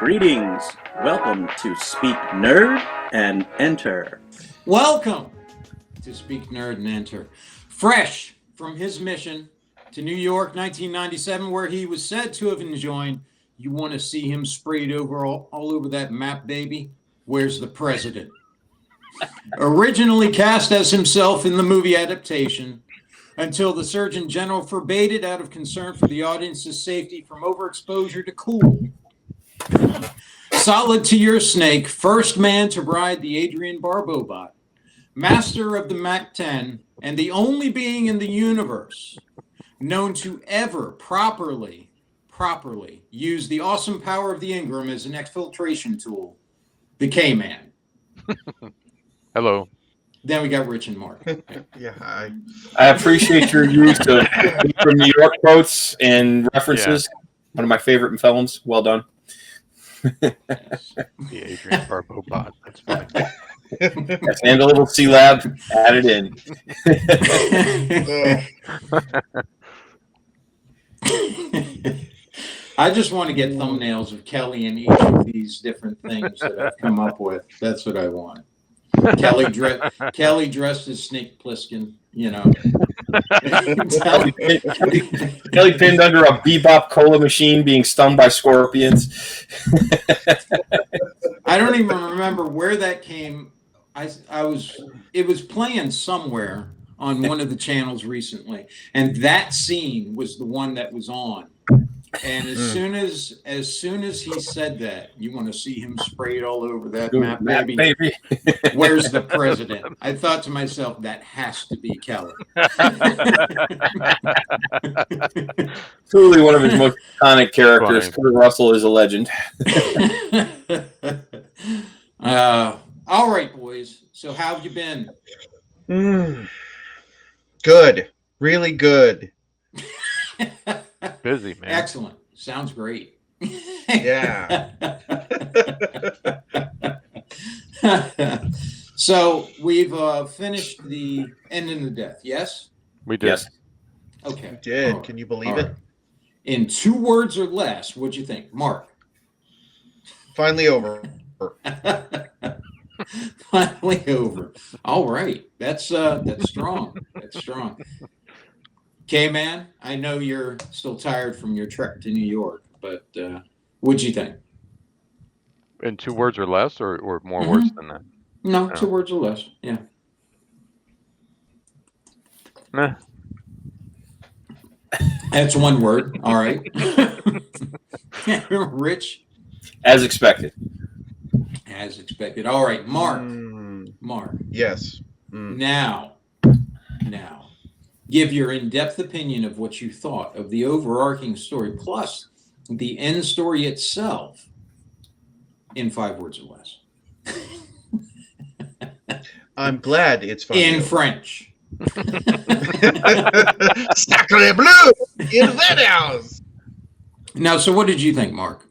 Greetings. Welcome to Speak Nerd and Enter. Welcome to Speak Nerd and Enter. Fresh from his mission to New York, 1997, where he was said to have enjoined, you want to see him sprayed over all over that map, baby? Where's the president? Originally cast as himself in the movie adaptation, until the Surgeon General forbade it out of concern for the audience's safety from overexposure to cool. Solid to your snake, first man to ride the Adrian Barbeau bot, master of the Mac 10, and the only being in the universe known to ever properly use the awesome power of the Ingram as an exfiltration tool, the K-Man. Hello. Then we got Rich and Mark. Yeah, hi. I appreciate your use of from New York quotes and references. Yeah. One of my favorite films. Well done. Yes. The Adrian Barbeau bot. That's funny. Yes, and a little C-Lab added in. I just want to get thumbnails of Kelly in each of these different things that I've come up with. That's what I want. Kelly dressed as Snake Plissken, you know. Kelly pinned under a Bebop cola machine being stung by scorpions. I don't even remember where that came. It was playing somewhere on one of the channels recently, and that scene was the one that was on. And as soon as he said that, you want to see him sprayed all over that map, baby. Where's the president? I thought to myself, that has to be Kelly. Truly one of his most iconic characters. Kurt Russell is a legend. All right, boys. So how have you been? Good. Really good. Busy, man. Excellent. Sounds great. Yeah. So we've finished the End in the Death, yes? We did. Yes. Okay. You did. Right. Can you believe All it? right. In 2 words or less, what'd you think? Mark. Finally over. Finally over. All right. That's strong. That's strong. K-Man, I know you're still tired from your trek to New York, but what'd you think? In 2 words or less, or more words than that? No, 2 words or less. Yeah. Meh. That's 1 word. All right. Rich? As expected. As expected. All right, Mark. Mark. Yes. Now, give your in-depth opinion of what you thought of the overarching story, plus the end story itself, in 5 words or less. I'm glad it's finally In over. French. Sacre bleu in that house. Now, so what did you think, Mark?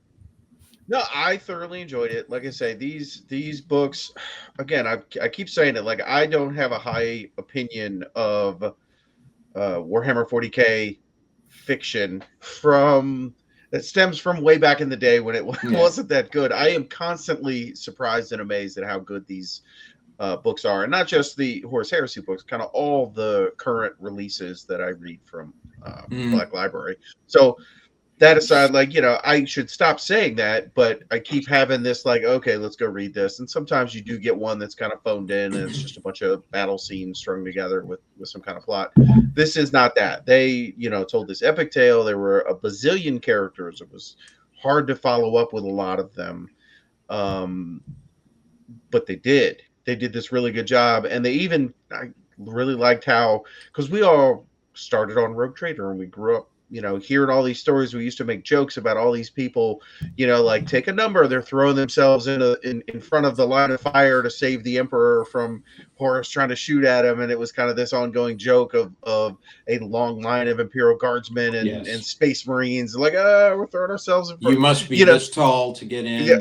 No, I thoroughly enjoyed it. Like I say, these books, again, I keep saying it. Like, I don't have a high opinion of Warhammer 40K fiction that stems from way back in the day when it wasn't that good. I am constantly surprised and amazed at how good these books are, and not just the Horus Heresy books, kind of all the current releases that I read from Black Library. So that aside, like, you know, I should stop saying that, but I keep having this like, okay, let's go read this. And sometimes you do get one that's kind of phoned in and it's just a bunch of battle scenes strung together with some kind of plot. This is not that. They, you know, told this epic tale. There were a bazillion characters. It was hard to follow up with a lot of them. But they did this really good job. And I really liked how, because we all started on Rogue Trader and we grew up, you know, hearing all these stories. We used to make jokes about all these people, you know, like, take a number, they're throwing themselves in front of the line of fire to save the Emperor from Horus trying to shoot at him. And it was kind of this ongoing joke of a long line of Imperial Guardsmen and Space Marines, like, we're throwing ourselves in front. You must be this tall to get in. Yeah.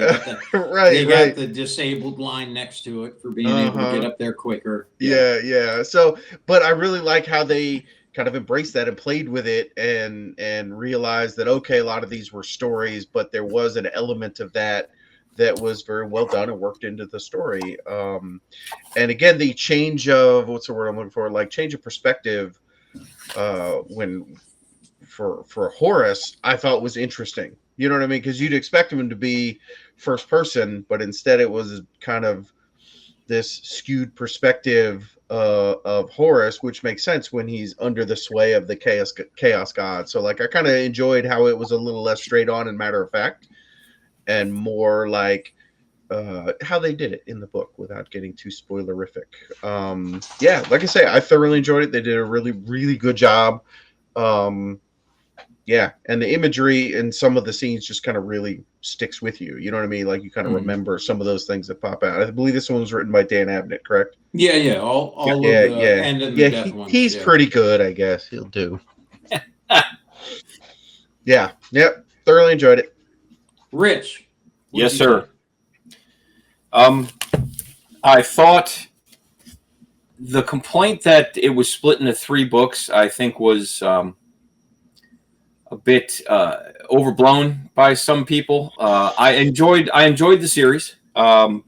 They got the disabled line next to it for being able to get up there quicker. Yeah. So, but I really like how they kind of embraced that and played with it and realized that, okay, a lot of these were stories, but there was an element of that was very well done and worked into the story. And again, the change of, what's the word I'm looking for? Like change of perspective when for Horace, I thought was interesting. You know what I mean? Because you'd expect him to be first person, but instead it was kind of this skewed perspective of Horus, which makes sense when he's under the sway of the chaos god. So like I kind of enjoyed how it was a little less straight on and matter of fact, and more like how they did it in the book without getting too spoilerific. Yeah, like I say, I thoroughly enjoyed it. They did a really, really good job. Yeah, and the imagery in some of the scenes just kind of really sticks with you. You know what I mean? Like you kind of remember some of those things that pop out. I believe this one was written by Dan Abnett, correct? Yeah. All of the end of the death ones. He's pretty good, I guess. He'll do. Yeah. Yep. Thoroughly enjoyed it. Rich. Yes, sir. I thought the complaint that it was split into 3 books, I think, was a bit overblown by some people. I enjoyed the series. I'm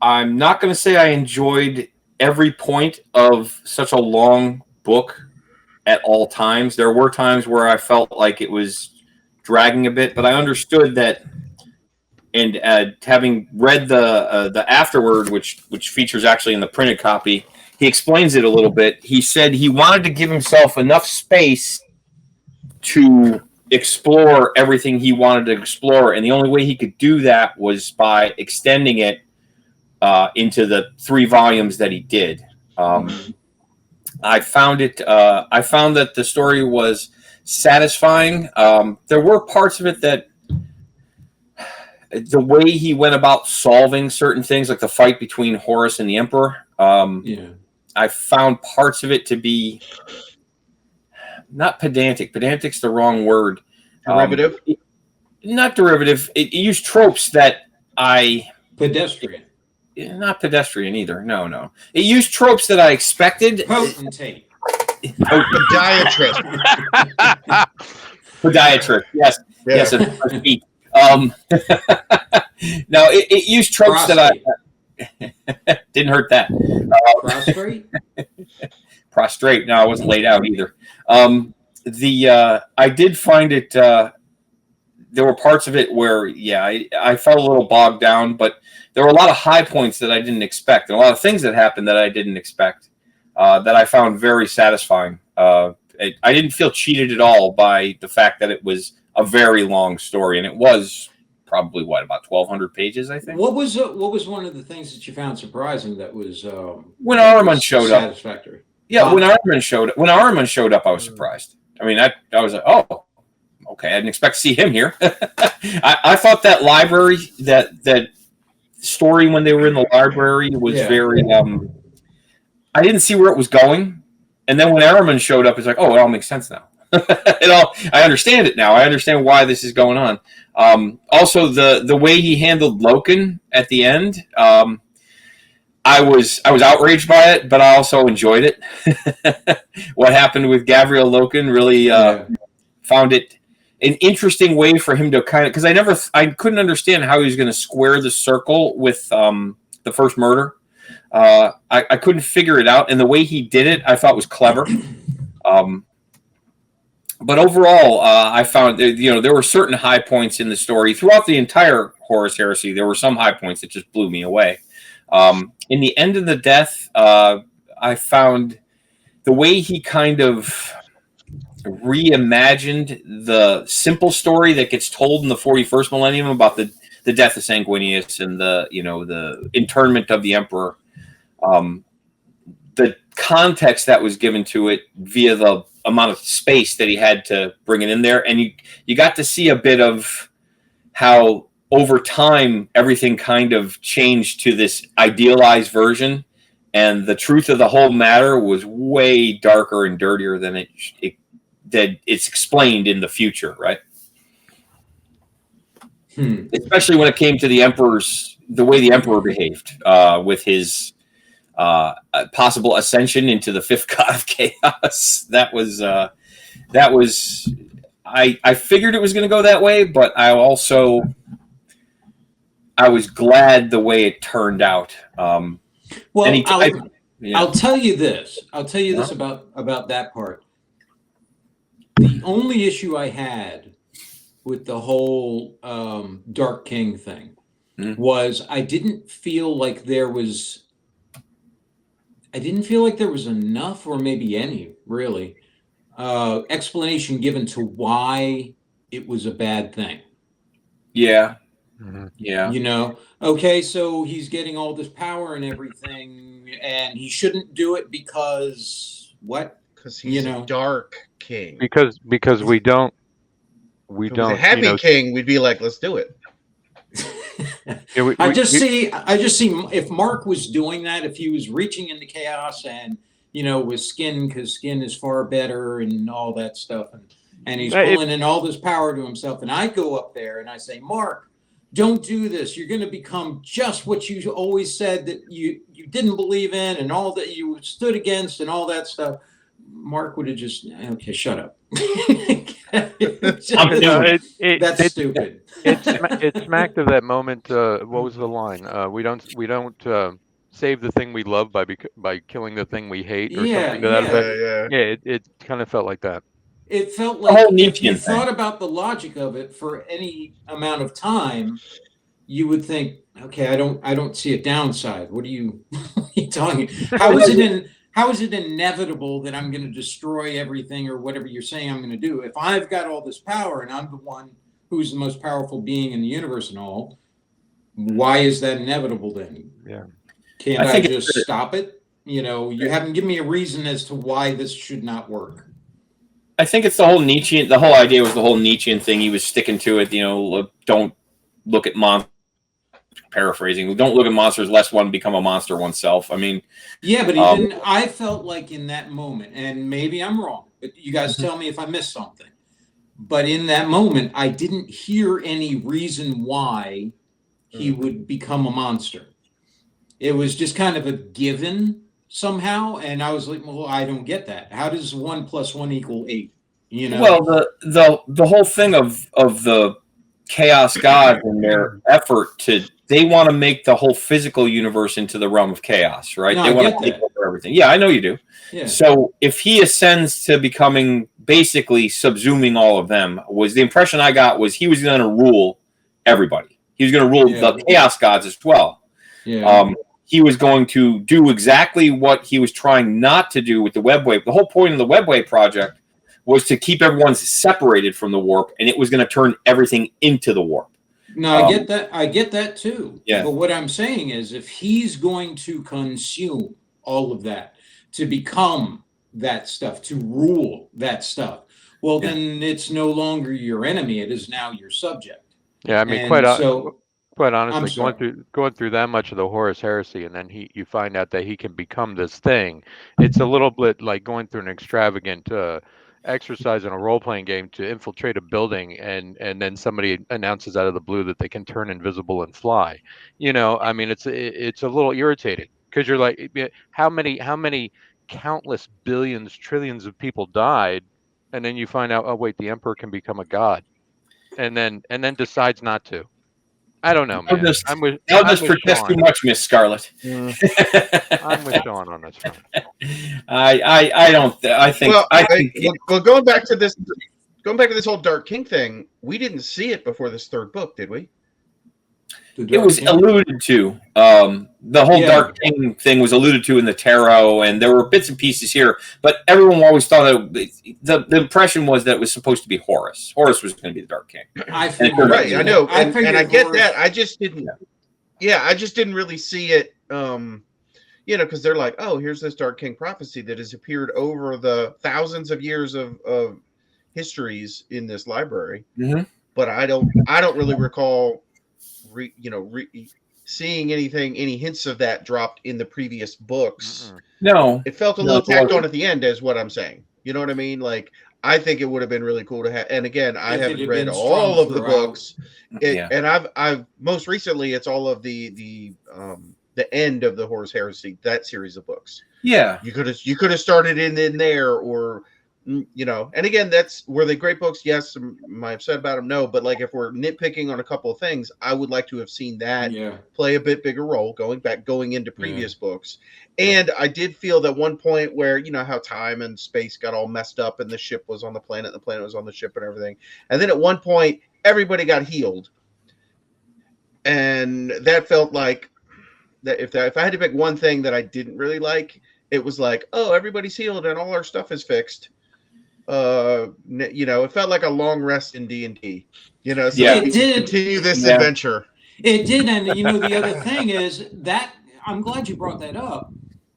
not going to say I enjoyed every point of such a long book at all times. There were times where I felt like it was dragging a bit, but I understood that. And having read the afterword, which features actually in the printed copy, he explains it a little bit. He said he wanted to give himself enough space to explore everything he wanted to explore, and the only way he could do that was by extending it into the 3 volumes that he did. I found that the story was satisfying. There were parts of it that, the way he went about solving certain things, like the fight between Horus and the Emperor, I found parts of it to be not pedantic. Pedantic's the wrong word. Derivative? Not derivative. It used tropes that Pedestrian. Not pedestrian either. No. It used tropes that I expected. Potentate. Podiatrist. Podiatrist. Yes. Yeah. Yes. No, it used tropes that I didn't hurt that. Prostrate? Prostrate. No, I wasn't laid out either. I did find it. There were parts of it where, I felt a little bogged down, but there were a lot of high points that I didn't expect, and a lot of things that happened that I didn't expect that I found very satisfying. I didn't feel cheated at all by the fact that it was a very long story, and it was probably about 1,200 pages, I think. What was one of the things that you found surprising that was when Ahriman showed up? Satisfactory. Yeah, when Ahriman showed up, I was surprised. I mean, I was like, oh, okay, I didn't expect to see him here. I thought that library, that story when they were in the library was very. I didn't see where it was going, and then when Ahriman showed up, it's like, oh, it all makes sense now. I understand it now. I understand why this is going on. Also, the way he handled Loken at the end, I was outraged by it, but I also enjoyed it. What happened with Gabriel Loken really found it an interesting way for him to kind of, because I couldn't understand how he was going to square the circle with the first murder. I couldn't figure it out, and the way he did it, I thought was clever. But overall, I found there were certain high points in the story throughout the entire Horus Heresy. There were some high points that just blew me away. In the end of the death, I found the way he kind of reimagined the simple story that gets told in the 41st millennium about the death of Sanguinius and the internment of the Emperor. The context that was given to it via the amount of space that he had to bring it in there, and you got to see a bit of how over time everything kind of changed to this idealized version, and the truth of the whole matter was way darker and dirtier than it's explained in the future, right? Especially when it came to the way the Emperor behaved with his a possible ascension into the fifth god of chaos. That was I figured it was going to go that way, but I was glad the way it turned out. Well, Yeah. I'll tell you this. I'll tell you this about that part. The only issue I had with the whole Dark King thing was I didn't feel like there was enough, or maybe any, really, explanation given to why it was a bad thing. Yeah. Mhm. Yeah. You know, okay, so he's getting all this power and everything, and he shouldn't do it because what? Because he's a dark king. Because we don't If it was a happy king, we'd be like, let's do it. I just see if Mark was doing that, if he was reaching into chaos and with Skin, because Skin is far better and all that stuff, and he's pulling in all this power to himself, and I go up there and I say, Mark, don't do this. You're going to become just what you always said that you didn't believe in, and all that you stood against, and all that stuff. Mark would have just, okay, shut up. That's stupid. It smacked of that moment. What was the line? We don't save the thing we love by killing the thing we hate, or something to that effect. Yeah, it kind of felt like that. It felt like if you thought about the logic of it for any amount of time, you would think, okay, I don't see a downside. What are you talking? How is it inevitable that I'm going to destroy everything, or whatever you're saying I'm going to do? If I've got all this power and I'm the one who's the most powerful being in the universe and all, why is that inevitable then? Yeah. Can't I just stop it? You haven't given me a reason as to why this should not work. I think it's the whole Nietzschean. The whole idea was the whole Nietzschean thing. He was sticking to it. Don't look at monsters. Paraphrasing. Don't look at monsters lest one become a monster oneself. I mean, yeah, but even I felt like in that moment, and maybe I'm wrong, but you guys tell me if I missed something. But in that moment, I didn't hear any reason why he would become a monster. It was just kind of a given somehow, and I was like, well, I don't get that. How does 1 + 1 = 8? Well, the whole thing of the chaos gods and their effort they want to make the whole physical universe into the realm of chaos, right? No, they want to take over everything. Yeah, I know you do. Yeah. So if he ascends to becoming basically subsuming all of them, was the impression I got was he was going to rule everybody. He was going to rule the chaos gods as well. Yeah. He was going to do exactly what he was trying not to do with the Webway. The whole point of the Webway project was to keep everyone separated from the warp, and it was going to turn everything into the warp. No, I get that. I get that too. Yeah. But what I'm saying is, if he's going to consume all of that, to become that stuff, to rule that stuff, well, then it's no longer your enemy. It is now your subject. Yeah, I mean, quite honestly, going through that much of the Horus Heresy, and then you find out that he can become this thing. It's a little bit like going through an extravagant exercise in a role-playing game to infiltrate a building, and then somebody announces out of the blue that they can turn invisible and fly. I mean, it's a little irritating, because you're like, how many countless billions, trillions of people died, and then you find out, oh wait, the emperor can become a god, and then decides not to. I don't know, man. I'll just protest too much, Miss Scarlet. I'm with Sean on this one. I don't. I think. Well, going back to this whole Dark King thing, we didn't see it before this third book, did we? It was alluded to. The whole Dark King thing was alluded to in the tarot, and there were bits and pieces here. But everyone always thought the impression was that it was supposed to be Horus. Horus was going to be the Dark King. Right, I know, and I get Horus. That. I just didn't. Yeah, I just didn't really see it. Because they're like, oh, here's this Dark King prophecy that has appeared over the thousands of years of histories in this library. Mm-hmm. But I don't really recall. Seeing any hints of that dropped in the previous books. No, it felt a little tacked on at the end, is what I'm saying. You know what I mean? Like, I think it would have been really cool to have. And again, I haven't read all of the books, and I've most recently it's all of the the end of the Horus Heresy, that series of books. Yeah. You could have started in there, or you know. And again, were they great books? Yes. Am I upset about them? No. But like, if we're nitpicking on a couple of things, I would like to have seen that play a bit bigger role going into previous books. And I did feel that one point where, you know, how time and space got all messed up and the ship was on the planet, the planet was on the ship and everything. And then at one point, everybody got healed. And that felt like that if I had to pick one thing that I didn't really like, it was like, oh, everybody's healed and all our stuff is fixed. You know, it felt like a long rest in D&D. You know, so it did continue this adventure. It did, and you know, the other thing is that I'm glad you brought that up,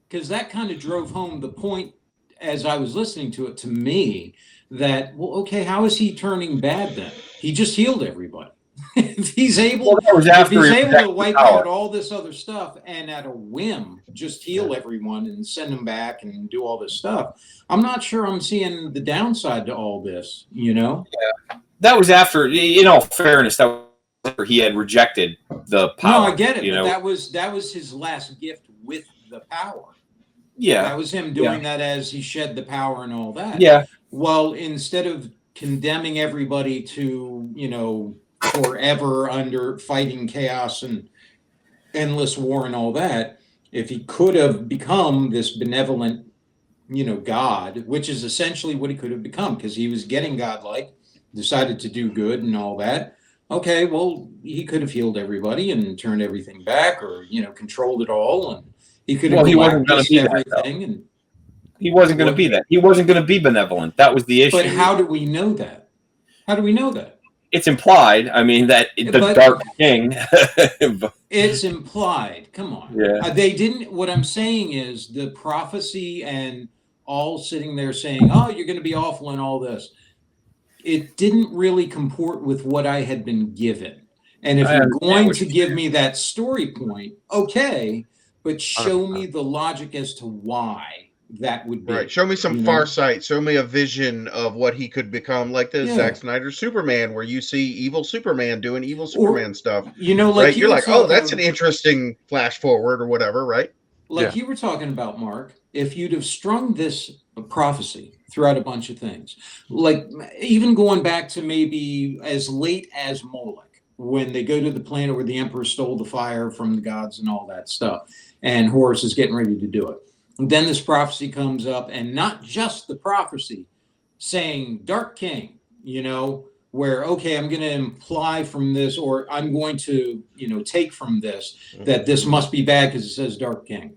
because that kind of drove home the point as I was listening to it to me that, well, okay, how is he turning bad then? He just healed everybody. If he's able to wipe out all this other stuff and at a whim just heal everyone and send them back and do all this stuff, I'm not sure I'm seeing the downside to all this, you know? Yeah. That was after, in all fairness, that was after he had rejected the power. No, I get it, but know? that was his last gift with the power. Yeah. That was him doing that as he shed the power and all that. Yeah. Well, instead of condemning everybody to, you know, forever under fighting chaos and endless war and all that, if he could have become this benevolent, you know, God, which is essentially what he could have become, because he was getting godlike, decided to do good and all that. Okay, well, he could have healed everybody and turned everything back, or, you know, controlled it all, and he could have he wasn't going to be everything. And he wasn't going to be that. He wasn't going to be benevolent. That was the issue. But how do we know that? How do we know that? It's implied. I mean, that the Dark King. It's implied. Come on. Yeah. They didn't. What I'm saying is the prophecy and all sitting there saying, "Oh, you're going to be awful," and all this. It didn't really comport with what I had been given. And if you're going to give me that story point, okay, but show me the logic as to why that would be. Right. Show me some Farsight. Show me a vision of what he could become, like the Zack Snyder Superman, where you see evil Superman doing evil Superman stuff. You know, like right? You're like, oh, that's an interesting flash forward or whatever, right? Like you were talking about, Mark, if you'd have strung this prophecy throughout a bunch of things, like even going back to maybe as late as Moloch, when they go to the planet where the Emperor stole the fire from the gods and all that stuff, and Horus is getting ready to do it. And then this prophecy comes up, and not just the prophecy saying Dark King, you know, where, okay, I'm going to imply from this, or I'm going to, you know, take from this that this must be bad because it says Dark King.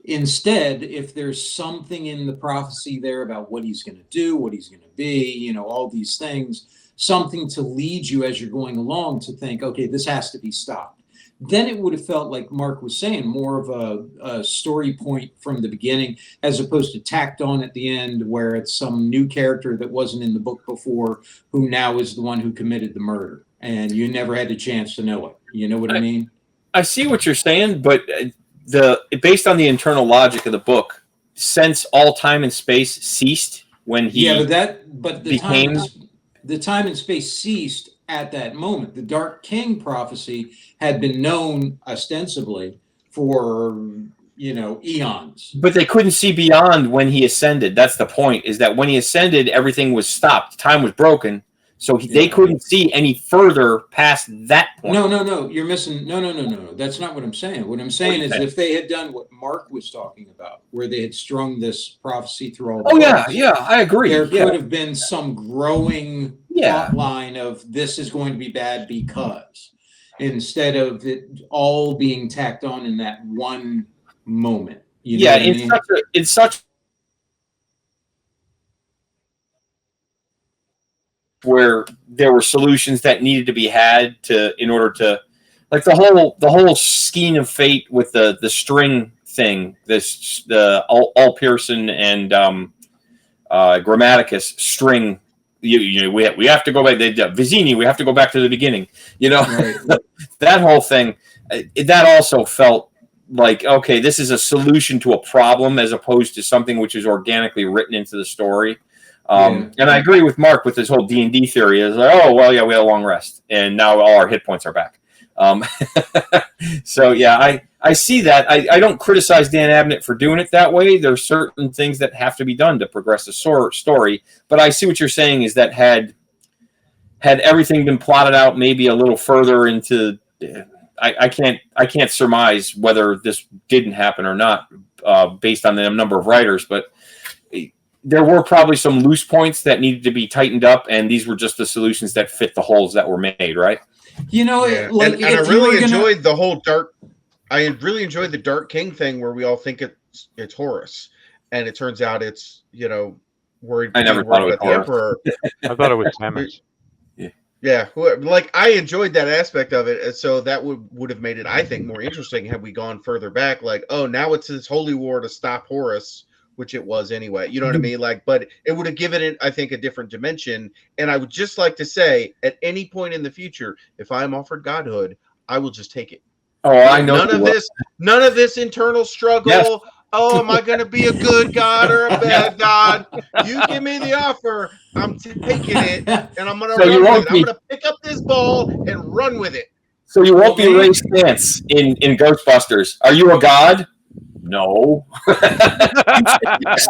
Instead, if there's something in the prophecy there about what he's going to do, what he's going to be, you know, all these things, something to lead you as you're going along to think, okay, this has to be stopped. Then it would have felt like Mark was saying, more of a story point from the beginning, as opposed to tacked on at the end where it's some new character that wasn't in the book before, who now is the one who committed the murder. And you never had a chance to know it. You know what I mean? I see what you're saying, but based on the internal logic of the book, since all time and space ceased when he the time and space ceased at that moment. The Dark King prophecy had been known ostensibly for, you know, eons. But they couldn't see beyond when he ascended. That's the point, is that when he ascended, everything was stopped. Time was broken. So they couldn't see any further past that point. No. You're missing. No. That's not what I'm saying. What I'm saying is if they had done what Mark was talking about, where they had strung this prophecy through all the books, I agree. There could have been some growing plot line of this is going to be bad because, instead of it all being tacked on in that one moment. You know what I mean? It's such where there were solutions that needed to be had in order to, like the whole skein of fate with the string thing, the all Pearson and Grammaticus string. You know, we have to go back. Vizzini, we have to go back to the beginning. You know, right. That whole thing. That also felt like, okay, this is a solution to a problem as opposed to something which is organically written into the story. And I agree with Mark with this whole D&D theory. Is like, oh, well, yeah, we had a long rest, and now all our hit points are back. So, yeah, I I see that. I don't criticize Dan Abnett for doing it that way. There are certain things that have to be done to progress the story. But I see what you're saying is that had everything been plotted out maybe a little further into, I can't surmise whether this didn't happen or not based on the number of writers, but there were probably some loose points that needed to be tightened up, and these were just the solutions that fit the holes that were made, right? You know, Yeah. like and I really enjoyed the whole dark. I really enjoyed the Dark King thing where we all think it's Horus, and it turns out it's worried. I never thought it was about the Emperor. I thought it was Hammond. Yeah, like I enjoyed that aspect of it, and so that would have made it, I think, more interesting had we gone further back. Like, oh, now it's this holy war to stop Horus, which it was anyway. You know what I mean? Like, but it would have given it, I think, a different dimension. And I would just like to say, at any point in the future, if I'm offered godhood, I will just take it. Oh, I know. None of this internal struggle. Yes. Oh, am I going to be a good god or a bad god? You give me the offer, I'm taking it, and I'm going to run with it. I'm going to pick up this ball and run with it. So you won't be Ray Stantz in Ghostbusters. Are you a god? No. Yes,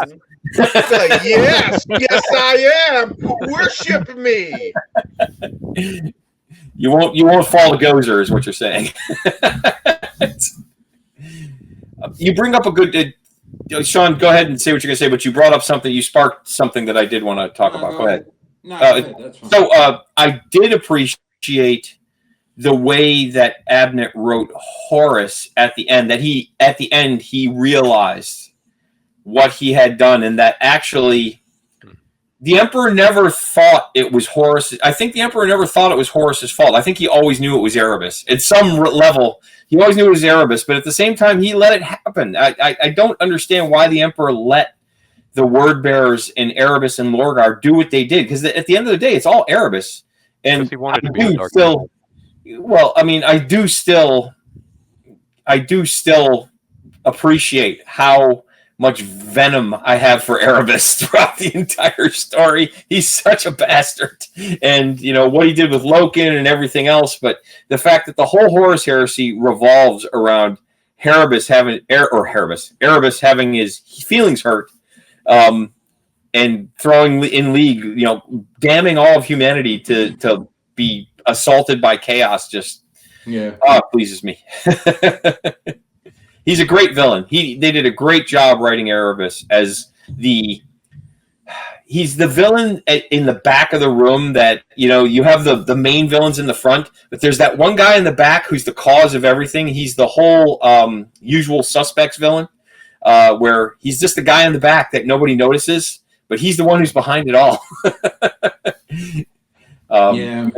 I am. Worship me. You won't fall to Gozer, is what you're saying. You bring up a good. Sean, go ahead and say what you're going to say. But you brought up something. You sparked something that I did want to talk about. Go ahead. No, that's fine. So I did appreciate the way that Abnett wrote Horus at the end. That he realized what he had done, and that actually the Emperor never thought it was Horus. I think the Emperor never thought it was Horus's fault. I think he always knew it was Erebus. At some level, he always knew it was Erebus, but at the same time, he let it happen. I don't understand why the Emperor let the word bearers in Erebus and Lorgar do what they did, because at the end of the day, it's all Erebus. And he wanted to be a dark still, well, I mean, I do still appreciate how much venom I have for Erebus throughout the entire story. He's such a bastard. And, what he did with Loken and everything else, but the fact that the whole Horus heresy revolves around Erebus having his feelings hurt, and throwing in league, damning all of humanity to be assaulted by chaos just pleases me. He's a great villain. They did a great job writing Erebus as he's the villain in the back of the room that, you have the main villains in the front, but there's that one guy in the back who's the cause of everything. He's the whole Usual Suspects villain, where he's just the guy in the back that nobody notices, but he's the one who's behind it all. And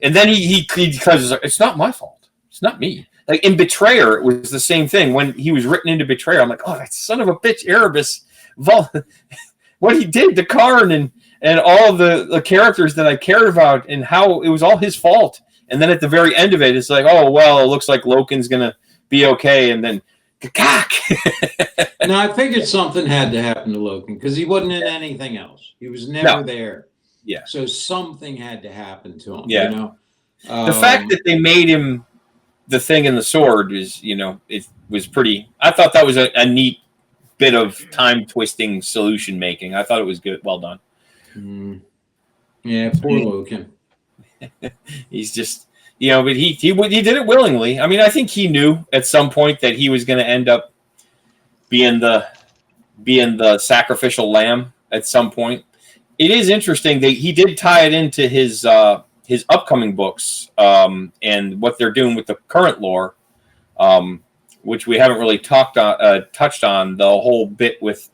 then he because it's not my fault. It's not me. Like in Betrayer, it was the same thing. When he was written into Betrayer, I'm like, oh, that son of a bitch, Erebus. What he did to Karn and all of the characters that I cared about, and how it was all his fault. And then at the very end of it, it's like, oh, well, it looks like Loken's going to be okay. And then, cack. No, I figured something had to happen to Loken because he wasn't in anything else. He was never there. Yeah. So something had to happen to him. Yeah. The fact that they made him the thing in the sword is, it was pretty. I thought that was a neat bit of time twisting solution making. I thought it was good. Well done. Yeah, poor Loken. He's just, but he did it willingly. I mean, I think he knew at some point that he was going to end up being the sacrificial lamb at some point. It is interesting that he did tie it into his upcoming books, and what they're doing with the current lore, which we haven't really touched on the whole bit with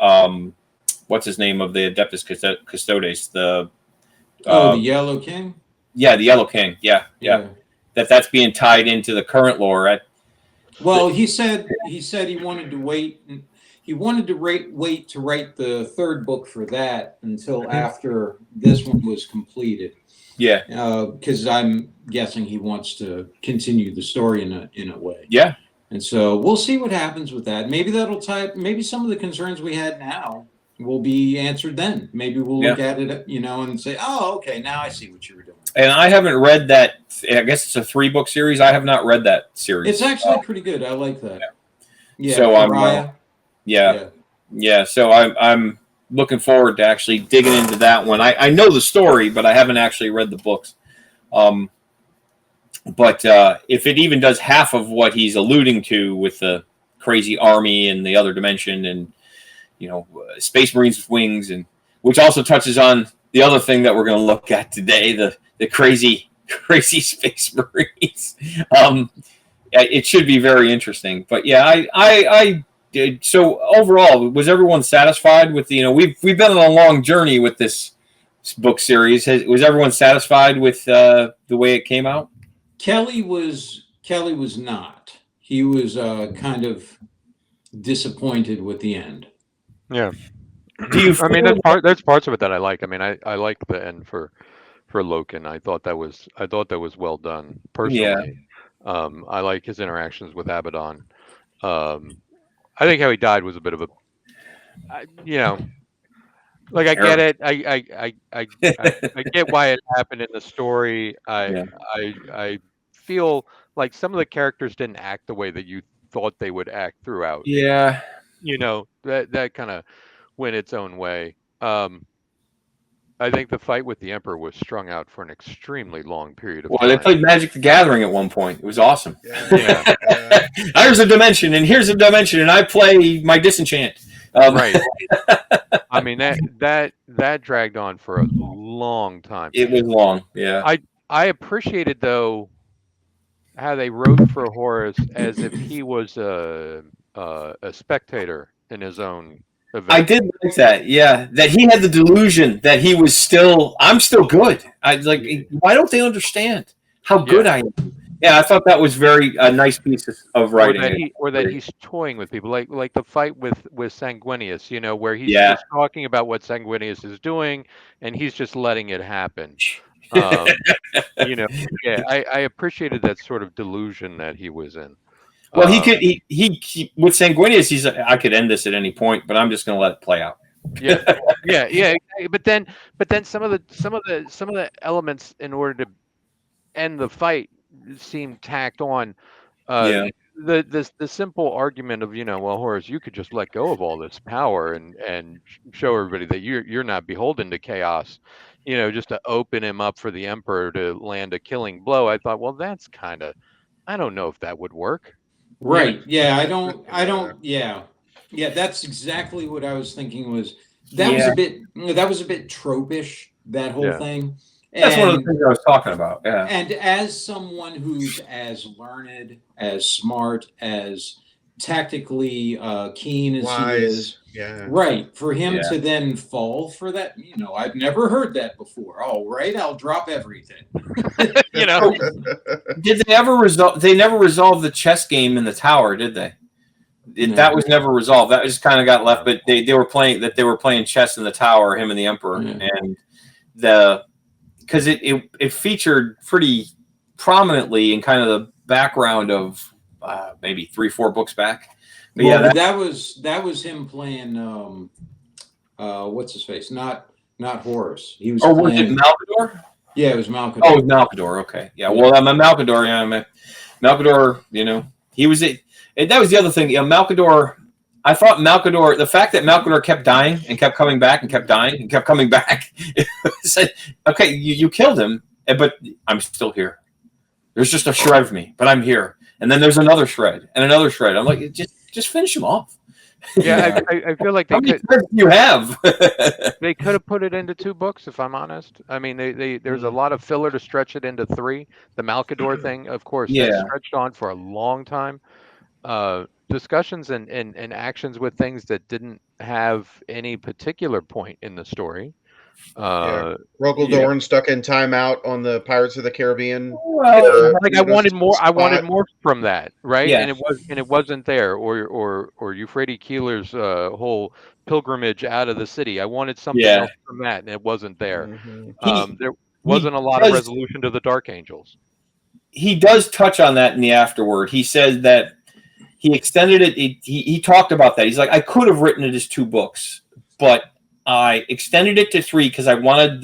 what's his name of the Adeptus Custodes, the Yellow King. Yeah, the Yellow King. Yeah. That's being tied into the current lore. Well, he said he wanted to wait. He wanted to wait to write the third book for that until after this one was completed. Yeah, because I'm guessing he wants to continue the story in a way. Yeah, and so we'll see what happens with that. Maybe that'll maybe some of the concerns we had now will be answered then. Maybe we'll look at it, and say, oh, okay, now I see what you were doing. And I haven't read that. I guess it's a 3-book series. I have not read that series. It's actually pretty good. I like that. Yeah, So Pariah. yeah. So I'm looking forward to actually digging into that one. I know the story, but I haven't actually read the books. But if it even does half of what he's alluding to with the crazy army and the other dimension, and Space Marines with wings, and which also touches on the other thing that we're going to look at today, the crazy Space Marines. It should be very interesting. But yeah, I did. So overall, was everyone satisfied with we've been on a long journey with this book series. Was everyone satisfied with the way it came out? Kelly was not. He was kind of disappointed with the end. Yeah. Do you? I mean, there's parts of it that I like. I mean, I like the end for Loken. I thought that was well done personally. Yeah. I like his interactions with Abaddon. I think how he died was a bit of a, like I get it. I get why it happened in the story. I feel like some of the characters didn't act the way that you thought they would act throughout. Yeah. That kind of went its own way. I think the fight with the Emperor was strung out for an extremely long period of time. Well, they played Magic the Gathering at one point. It was awesome. Yeah. There's a dimension, and here's a dimension, and I play my disenchant. Right. I mean that dragged on for a long time. It was long. Yeah. I appreciated though how they wrote for Horus as if he was a spectator in his own event. I did like that. Yeah, that he had the delusion that he was I'm still good. I like. Why don't they understand how good I am? Yeah, I thought that was a nice piece of writing. Or that he's toying with people, like the fight with Sanguinius, where he's just talking about what Sanguinius is doing, and he's just letting it happen. I appreciated that sort of delusion that he was in. Well, he with Sanguinius, he's I could end this at any point, but I'm just going to let it play out. Yeah. But then some of the elements in order to end the fight seemed tacked on. The simple argument of well, Horus, you could just let go of all this power and show everybody that you're not beholden to chaos, just to open him up for the Emperor to land a killing blow. I thought, well, that's I don't know if that would work. Right. Yeah. I don't. Yeah. That's exactly what I was thinking. Was was a bit tropish, that whole thing. That's one of the things I was talking about. Yeah. And as someone who's as learned, as smart, as tactically keen as he is, right, for him to then fall for that, I've never heard that before. All right, I'll drop everything. Did they ever resolve? They never resolved the chess game in the tower, did they? That was never resolved. That just kind of got left. But they were playing chess in the tower, him and the Emperor, and because it featured pretty prominently in kind of the background of maybe 3-4 books back. But that was him playing what's his face? Not Horus. He was. Was it Malkador? Yeah, it was Malkador. Oh, it was Malkador. Okay, yeah. Well, I'm a Malkador. Yeah, Malkador. He was it. And that was the other thing. Malkador. I thought Malkador, the fact that Malkador kept dying and kept coming back and kept dying and kept coming back, said, okay, you killed him, but I'm still here. There's just a shred of me, but I'm here. And then there's another shred and another shred. I'm like, just finish him off. Yeah, I feel like how many shreds do you have? They could have put it into 2 books, if I'm honest. I mean, there's a lot of filler to stretch it into 3. The Malkador thing, of course, that stretched on for a long time. Discussions and actions with things that didn't have any particular point in the story. Rogal Dorn stuck in timeout on the Pirates of the Caribbean. Well, I wanted more. I wanted more from that, right? Yeah. And it wasn't there. Or Euphrates Keeler's whole pilgrimage out of the city. I wanted something else from that, and it wasn't there. Mm-hmm. There wasn't a lot of resolution to the Dark Angels. He does touch on that in the afterword. He says that he extended it. He talked about that. He's like, I could have written it as 2 books, but I extended it to 3 because I wanted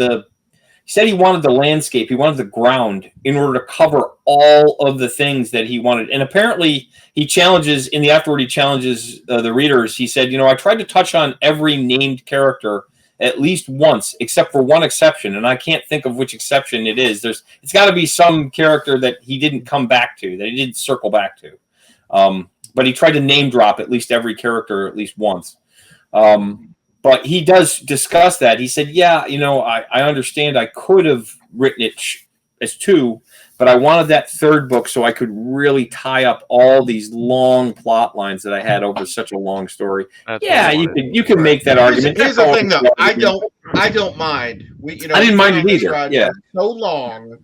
He said he wanted the landscape, he wanted the ground in order to cover all of the things that he wanted. And apparently, he challenges in the afterward. He challenges the readers. He said, I tried to touch on every named character at least once, except for one exception, and I can't think of which exception it is. It's got to be some character that he didn't come back to, that he didn't circle back to. But he tried to name drop at least every character at least once. But he does discuss that. He said, yeah, I understand I could have written it as 2, but I wanted that 3rd book so I could really tie up all these long plot lines that I had over such a long story. You can make that argument. Here's the thing, though. I don't mind. I didn't mind it either. Yeah. So long,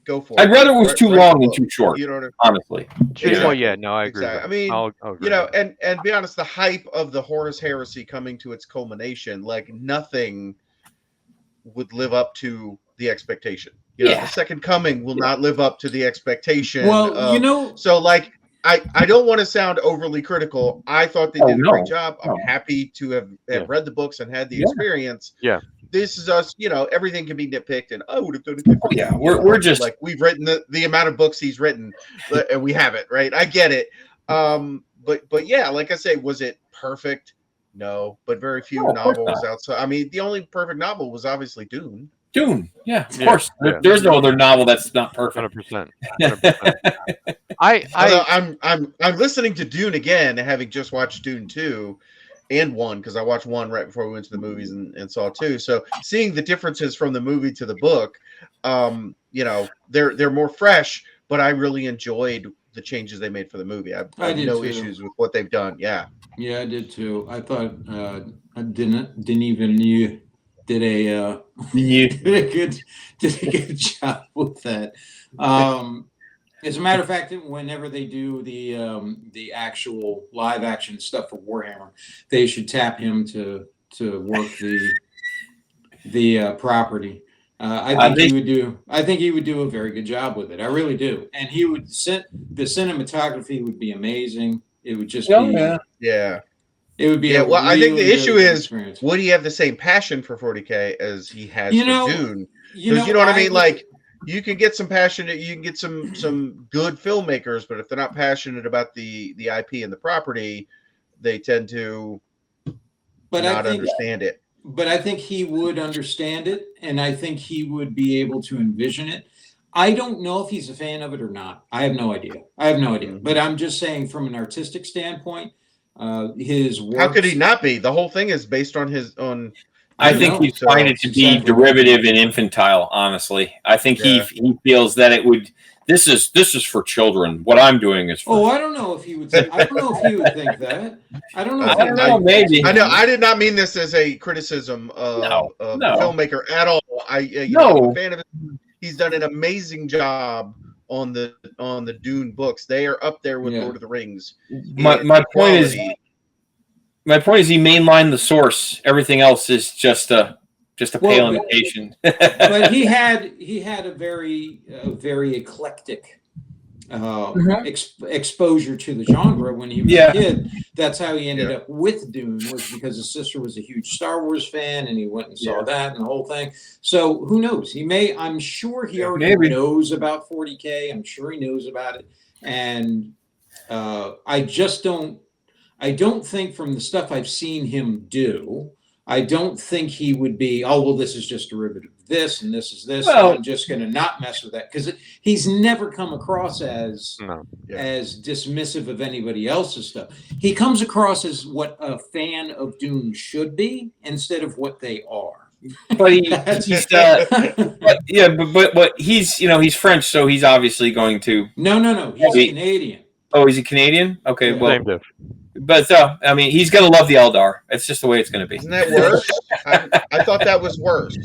go for it. I'd rather it was too long than too short. Honestly. Well, yeah, no, I agree. Exactly. I mean, I'll agree. and be honest, the hype of the Horus Heresy coming to its culmination, like nothing would live up to the expectation. The Second Coming will not live up to the expectation. Well, so like I don't want to sound overly critical. I thought they did a great job. I'm happy to have read the books and had the experience. Yeah. This is us, everything can be nitpicked and I would have done it differently. Yeah, we're just like we've written the amount of books he's written and we have it, right? I get it. But yeah, like I say, was it perfect? No, but very few novels outside. I mean, the only perfect novel was obviously Dune. Yeah, of course. Yeah. There's no other novel that's not perfect. 100%. I'm listening to Dune again, having just watched Dune 2 and 1, because I watched 1 right before we went to the movies and saw 2. So seeing the differences from the movie to the book, they're more fresh, but I really enjoyed the changes they made for the movie. I have no issues with what they've done. Yeah, I did too. I thought I didn't even you did a good job with that. As a matter of fact, whenever they do the actual live action stuff for Warhammer, they should tap him to work the property. I think he would do a very good job with it. I really do. And the cinematography would be amazing. It would just be It would be well, I think the issue is, would he have the same passion for 40K as he has for Dune? Because you know what I mean? Like, you can get some passionate, you can get some good filmmakers, but if they're not passionate about the IP and the property, they tend to not understand it. But I think he would understand it, and I think he would be able to envision it. I don't know if he's a fan of it or not. I have no idea. But I'm just saying, from an artistic standpoint, his works, how could he not be? The whole thing is based on I think he's trying it to be derivative and infantile. Honestly, I think he feels that it would. This is for children. What I'm doing is for. I don't know if he would. I don't know if he would think that. I don't know. I don't know. Maybe. I know. I did not mean this as a criticism of the filmmaker at all. I'm a fan of it. He's done an amazing job on the Dune books. They are up there with Lord of the Rings. My point is he mainlined the source. Everything else is just a pale imitation. But he had a very eclectic exposure to the genre when he was a kid. That's how he ended up with Dune, was because his sister was a huge Star Wars fan, and he went and saw that and the whole thing. So who knows? I'm sure he already knows about 40K. I'm sure he knows about it, and I don't think, from the stuff I've seen him do, I don't think he would be, this is just derivative of this, and this is this, and I'm just going to not mess with that. Because he's never come across as dismissive of anybody else's stuff. He comes across as what a fan of Dune should be, instead of what they are. But he's French, so he's obviously going to. No, he's Canadian. Oh, is he Canadian? Okay, but he's gonna love the Eldar. It's just the way it's gonna be. Isn't that worse? I thought that was worse.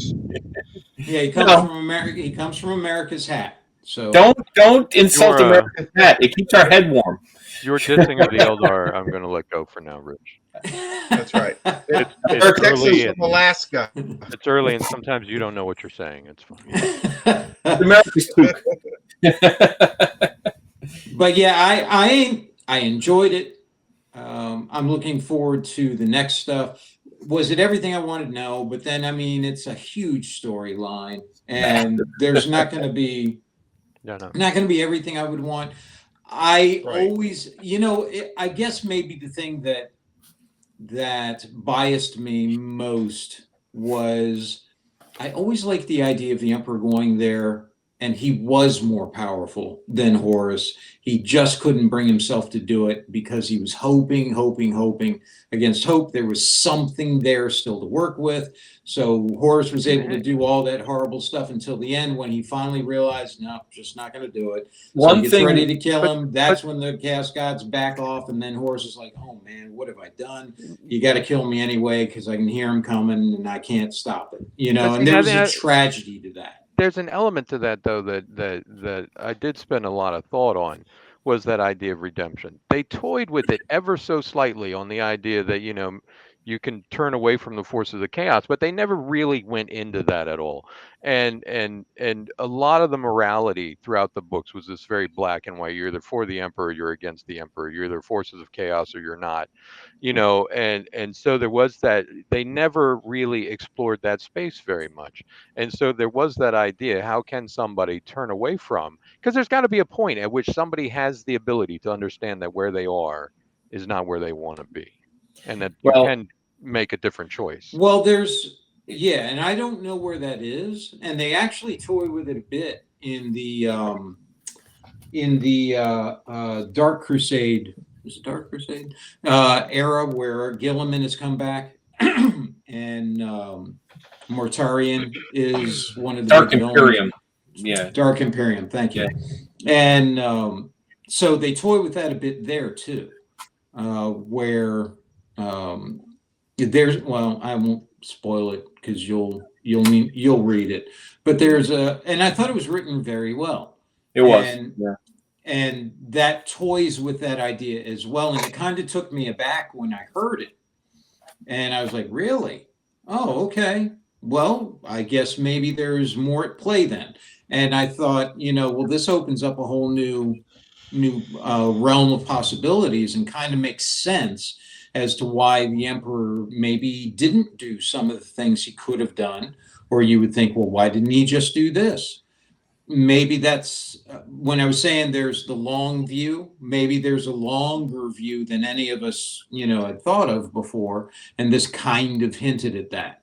Yeah, he comes from America. He comes from America's hat. So don't insult America's hat. It keeps our head warm. Your dissing of the Eldar, I'm gonna let go for now, Rich. That's right. It's early from Alaska. It's early, and sometimes you don't know what you're saying. It's fine. America's spook. But yeah, I enjoyed it. I'm looking forward to the next stuff. Was it everything I wanted? No, but then I mean, it's a huge storyline, and there's not going to be not going to be everything I would want. I always, I guess maybe the thing that biased me most was I always liked the idea of the Emperor going there, and he was more powerful than Horus. He just couldn't bring himself to do it because he was hoping against hope. There was something there still to work with. So Horus was able to do all that horrible stuff until the end when he finally realized, no, just not going to do it. So he gets ready to kill him. That's when the chaos gods back off, and then Horus is like, oh man, what have I done? You got to kill me anyway because I can hear him coming and I can't stop it. And there was a tragedy to that. There's an element to that, though, that I did spend a lot of thought on, was that idea of redemption. They toyed with it ever so slightly on the idea that, you can turn away from the forces of chaos, but they never really went into that at all. And a lot of the morality throughout the books was this very black and white. You're either for the Emperor, or you're against the Emperor. You're either forces of chaos or you're not. And so there was that. They never really explored that space very much. And so there was that idea, how can somebody turn away from? Because there's got to be a point at which somebody has the ability to understand that where they are is not where they want to be, and that you can make a different choice. Well, and I don't know where that is, and they actually toy with it a bit in the Dark Crusade. Is it Dark Crusade era where Gilliman has come back and Mortarion is one of the Dark Imperium. Dark Imperium. Thank you. Yeah. And so they toy with that a bit there too, where there's I won't spoil it because you'll read it, but and I thought it was written very well. It was. And that toys with that idea as well. And it kind of took me aback when I heard it. And I was like, really? Oh, okay. Well, I guess maybe there's more at play then. And I thought, this opens up a whole new realm of possibilities and kind of makes sense as to why the Emperor maybe didn't do some of the things he could have done. Or you would think, well, why didn't he just do this? Maybe that's when I was saying there's the long view. Maybe there's a longer view than any of us, had thought of before. And this kind of hinted at that,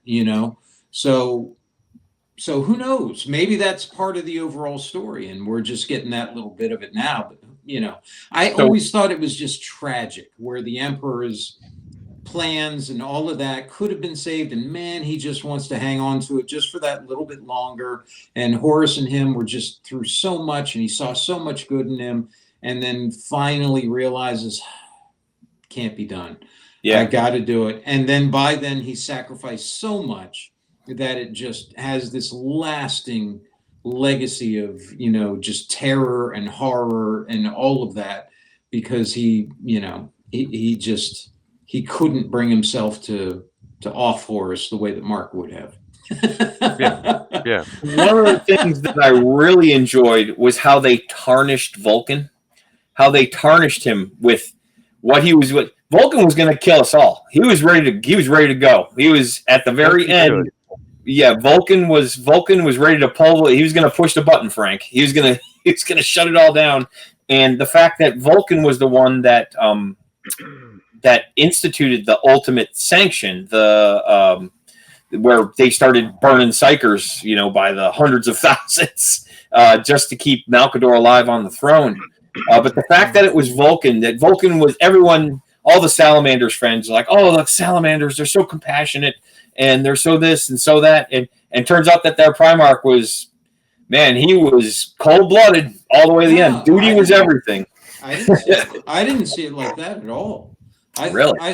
So who knows? Maybe that's part of the overall story. And we're just getting that little bit of it now. But, I always thought it was just tragic where the Emperor's plans and all of that could have been saved, and man, he just wants to hang on to it just for that little bit longer. And Horus and him were just through so much, and he saw so much good in him, and then finally realizes can't be done. I got to do it. And then by then he sacrificed so much that it just has this lasting legacy of just terror and horror and all of that, because he couldn't bring himself to off Horus the way that Mark would have. Yeah. One of the things that I really enjoyed was how they tarnished Vulcan, how they tarnished him with what he was with. Vulcan was going to kill us all. He was ready to go. He was at the very end. Good. Yeah, Vulcan was ready to pull. He was going to push the button, Frank. He was going to shut it all down. And the fact that Vulcan was the one that instituted the ultimate sanction, where they started burning psychers, by the hundreds of thousands, just to keep Malkador alive on the throne. But the fact that it was Vulcan, was everyone, all the Salamanders friends, like, oh, the Salamanders, they're so compassionate, and they're so this and so that, and turns out that their Primarch was, man, he was cold-blooded all the way to the end. Duty was everything. I didn't see it like that at all. Really? I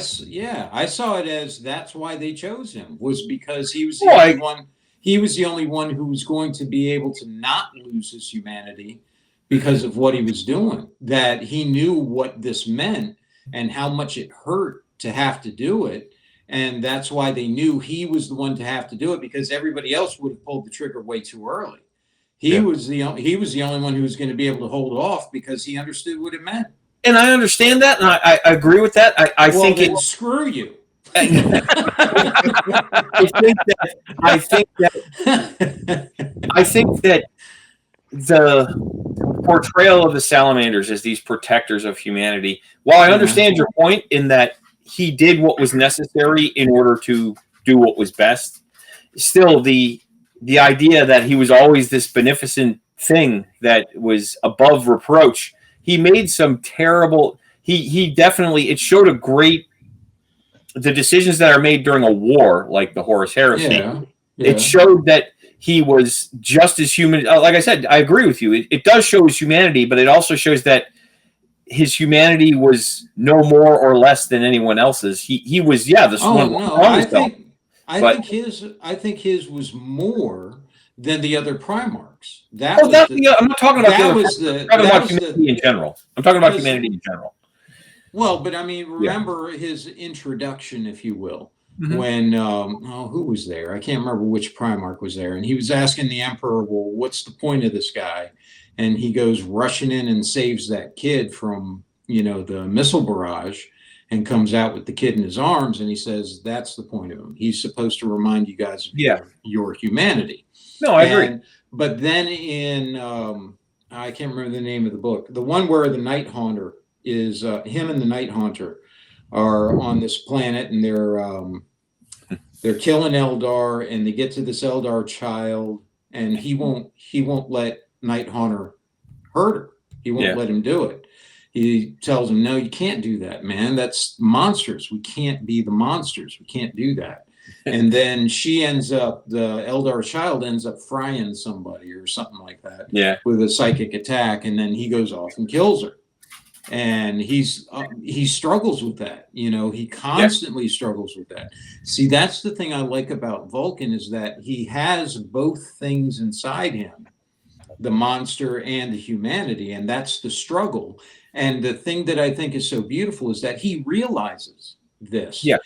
saw it as that's why they chose him, was because he was the only one. He was the only one who was going to be able to not lose his humanity because of what he was doing. That he knew what this meant and how much it hurt to have to do it, and that's why they knew he was the one to have to do it, because everybody else would have pulled the trigger way too early. He was the only one who was going to be able to hold off because he understood what it meant. And I understand that, and I agree with that. I think screw you. I think that the portrayal of the salamanders as these protectors of humanity, while I understand your point in that he did what was necessary in order to do what was best, still the idea that he was always this beneficent thing that was above reproach, he made some terrible, he definitely, it showed the decisions that are made during a war, like the Horus Heresy, it showed that he was just as human. Like I said, I agree with you. It does show his humanity, but it also shows that his humanity was no more or less than anyone else's. He was, the one. No, I think his was more than the other Primarchs. I'm not talking about humanity in general. I'm talking about humanity in general. Well, but I mean, remember his introduction, if you will, when who was there? I can't remember which Primarch was there, and he was asking the Emperor, "Well, what's the point of this guy?" And he goes rushing in and saves that kid from the missile barrage, and comes out with the kid in his arms, and he says, "That's the point of him. He's supposed to remind you guys of your humanity." No, I agree. But then in I can't remember the name of the book, the one where the Night Haunter is him and the Night Haunter are on this planet, and they're killing Eldar, and they get to this Eldar child, and he won't let Night Haunter hurt her. He won't let him do it. He tells him, "No, you can't do that, man. That's monsters. We can't be the monsters. We can't do that." And then the Eldar child ends up frying somebody or something like that with a psychic attack, and then he goes off and kills her. And he struggles with that. He constantly struggles with that. See, that's the thing I like about Vulcan, is that he has both things inside him, the monster and the humanity, and that's the struggle. And the thing that I think is so beautiful is that he realizes this. Yeah.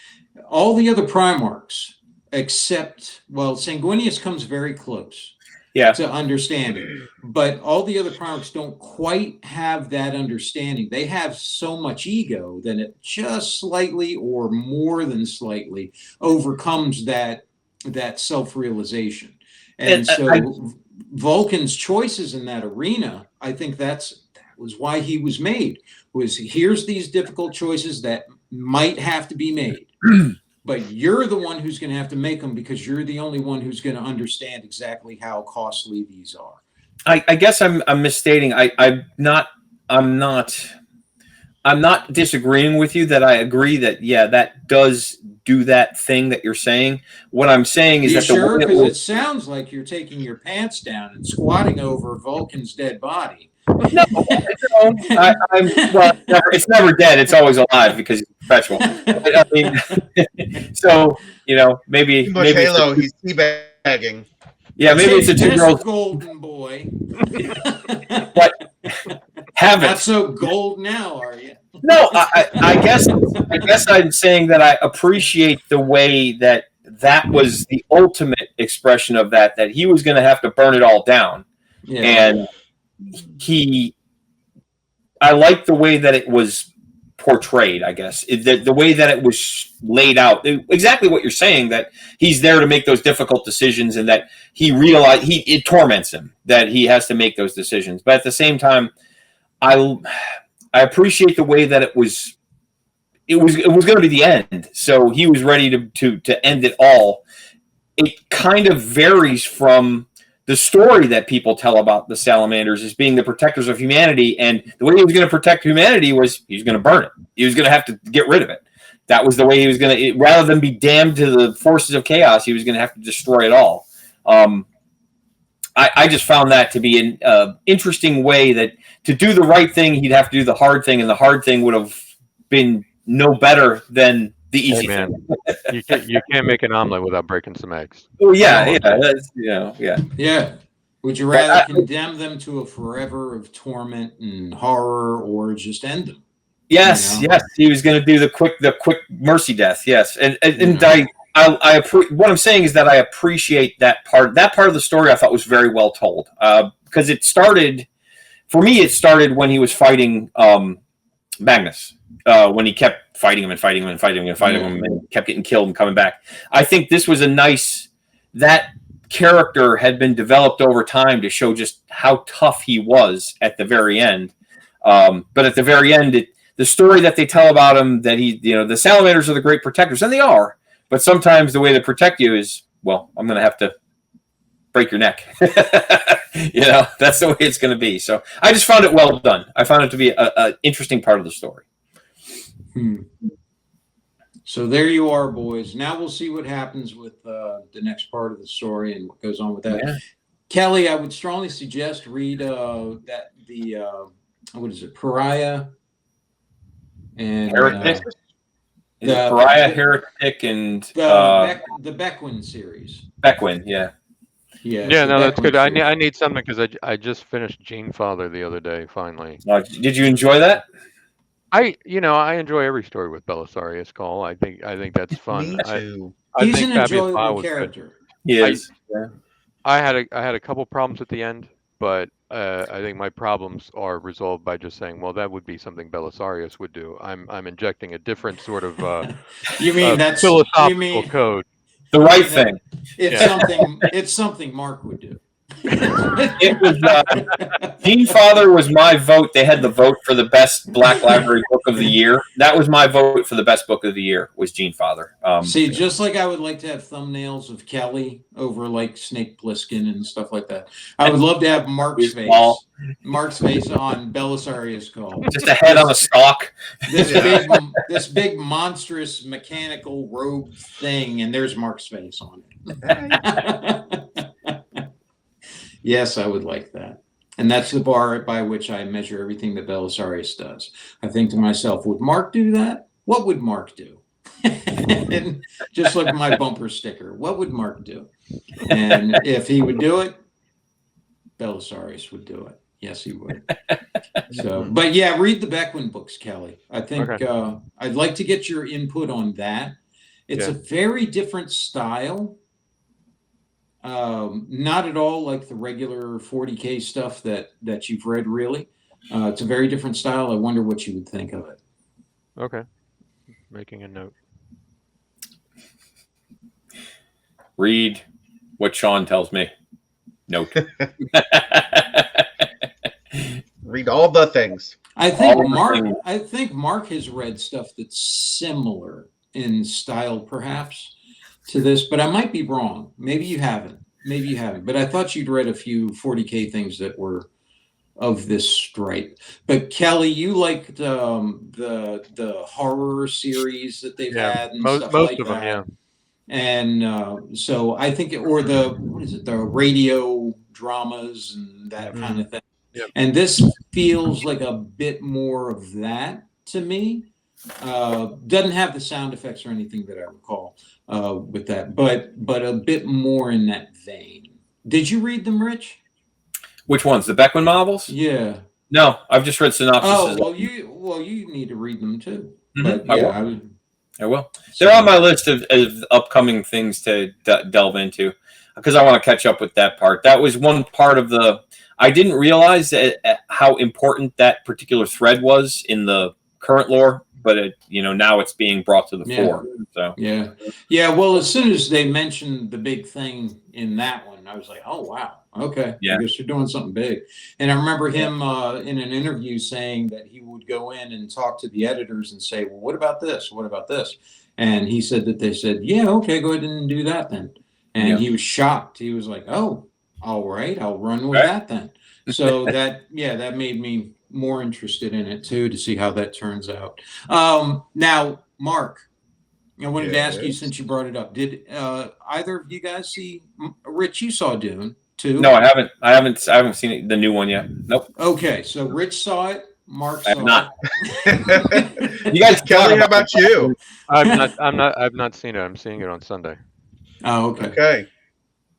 All the other Primarchs, except, Sanguinius comes very close to understanding, but all the other Primarchs don't quite have that understanding. They have so much ego that it just slightly, or more than slightly, overcomes that self-realization. And so Vulcan's choices in that arena, I think that was why he was made, was here's these difficult choices that might have to be made. But you're the one who's going to have to make them, because you're the only one who's going to understand exactly how costly these are. I guess I'm misstating. I'm not disagreeing with you that I agree that that does do that thing that you're saying. What I'm saying is because it sounds like you're taking your pants down and squatting over Vulcan's dead body. No, it's never dead. It's always alive because it's perpetual. I mean, so maybe Halo, he's teabagging. Yeah, maybe it's a 2-year-old golden boy. But have it. Not so gold now, are you? No, I guess I'm saying that I appreciate the way that was the ultimate expression of that he was going to have to burn it all down, and I like the way that it was portrayed. I guess the way that it was laid out, exactly what you're saying, that he's there to make those difficult decisions, and that he realized it torments him that he has to make those decisions. But at the same time, I appreciate the way that it was going to be the end. So he was ready to end it all. It kind of varies from the story that people tell about the salamanders as being the protectors of humanity, and the way he was going to protect humanity was he was going to burn it. He was going to have to get rid of it. That was the way he was going to, rather than be damned to the forces of chaos, he was going to have to destroy it all. I just found that to be an interesting way that to do the right thing, he'd have to do the hard thing, and the hard thing would have been no better than the easy thing. You can't make an omelet without breaking some eggs. Well, yeah. Would you rather condemn them to a forever of torment and horror, or just end them? Yes, yes. He was going to do the quick mercy death. Yes, and what I'm saying is that I appreciate that part. That part of the story I thought was very well told, because it started when he was fighting Magnus. when he kept fighting him and fighting him and fighting him and fighting him and kept getting killed and coming back. I think this was that character had been developed over time to show just how tough he was at the very end. But at the very end, the story that they tell about him, that the salamanders are the great protectors, and they are, but sometimes the way they protect you is, well, I'm going to have to break your neck. That's the way it's going to be. So I just found it well done. I found it to be an interesting part of the story. So there you are, boys. Now we'll see what happens with the next part of the story and what goes on with that. Yeah. Kelly, I would strongly suggest read what is it, Pariah and Heretic. Pariah, Heretic, and the Beckwin series. Beckwin, yeah. Yeah, no, that's good. I need something because I just finished Gene Father the other day. Finally. Did you enjoy that? I enjoy every story with Belisarius Cole. I think that's fun. Me too. He's an enjoyable character. He is. I had a couple problems at the end, but I think my problems are resolved by just saying, well, that would be something Belisarius would do. I'm injecting a different sort of you mean that's philosophical code. The right thing. It's something Mark would do. It was Gene Father was my vote. They had the vote for the best Black Library book of the year. That was my vote for the best book of the year. Was Gene Father. See, just like I would like to have thumbnails of Kelly over like Snake Plissken and stuff like that. I would love to have Mark's face on Belisarius Cole. Just a head on a stalk. This big monstrous mechanical robe thing, and there's Mark's face on it. Yes, I would like that. And that's the bar by which I measure everything that Belisarius does. I think to myself, would Mark do that? What would Mark do? And just like my bumper sticker, what would Mark do? And if he would do it, Belisarius would do it. Yes, he would. So, but yeah, read the Beckwin books, Kelly. I think I'd like to get your input on that. It's a very different style. Not at all like the regular 40K stuff that you've read, really. It's a very different style. I wonder what you would think of it. Okay. Making a note. Read what Sean tells me. Note. Read all the things. I think Mark has read stuff that's similar in style, perhaps, to this, but I might be wrong. Maybe you haven't. But I thought you'd read a few 40K things that were of this stripe. But Kelly, you liked the horror series that they've had and stuff like that. Most of them, yeah. And so I think, the radio dramas and that kind of thing. Yep. And this feels like a bit more of that to me. Doesn't have the sound effects or anything that I recall with that, but a bit more in that vein. Did you read them, Rich? Which ones? The Beckwin novels? Yeah. No, I've just read synopses. Oh, well, you need to read them too. Mm-hmm. But, I will. They're on my list of upcoming things to delve into because I want to catch up with that part. That was one part of I didn't realize how important that particular thread was in the current lore, but now it's being brought to the fore. So yeah. Well, as soon as they mentioned the big thing in that one, I was like, oh wow, okay, I guess you're doing something big. And I remember him in an interview saying that he would go in and talk to the editors and say, well, what about this? What about this? And he said that they said, yeah, okay, go ahead and do that then. And he was shocked. He was like, oh, all right, I'll run with that then. So that made me more interested in it too, to see how that turns out. Now, Mark, I wanted to ask you, since you brought it up, did either of you guys see? Rich, you saw Dune too? No, I haven't. I haven't seen the new one yet. Nope. Okay, so Rich saw it. Mark saw not. it. You guys, Kelly, how about you? I've not seen it. I'm seeing it on Sunday. Oh, okay. Okay.